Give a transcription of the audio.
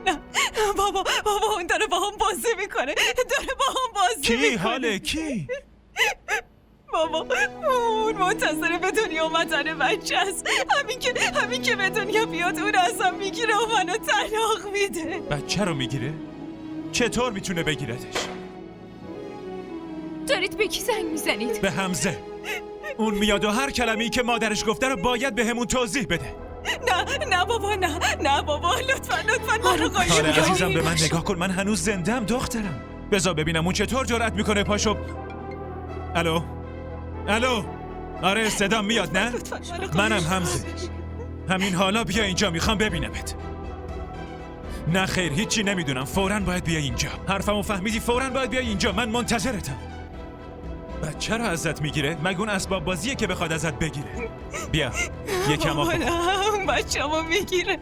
نه بابا اون داره با هم بازی میکنه، داره با هم بازی میکنه. کی حاله کی؟ بابا اون منتظر به دنیا اومدن بچه است. همین که به دنیا بیاد اون ازم میگیره و منو طلاق میده. بچه رو میگیره؟ چطور میتونه بگیردش؟ دارید به کی زنگ میزنید؟ به حمزه. اون میاد و هر کلمه‌ای که مادرش گفته رو باید به همون توضیح بده. نه بابا لطفا منو قایم حالا کنید. عزیزم به من نگاه کن، من هنوز زنده‌ام دخترم. بذار ببینم اون چطور جرأت میکنه پاشو. الو آره صدام میاد نه؟ منم حمزه. همین حالا بیا اینجا، میخوام ببینمت. نه خیر هیچی نمیدونم، فوراً باید بیا اینجا. حرفمو فهمیدی؟ فوراً باید بیا اینجا، من منتظرتم. بچه رو ازت میگیره؟ مگه اون اسباب بازیه که بخواد ازت بگیره؟ بیا یکم آب اون بچه‌مو میگیره.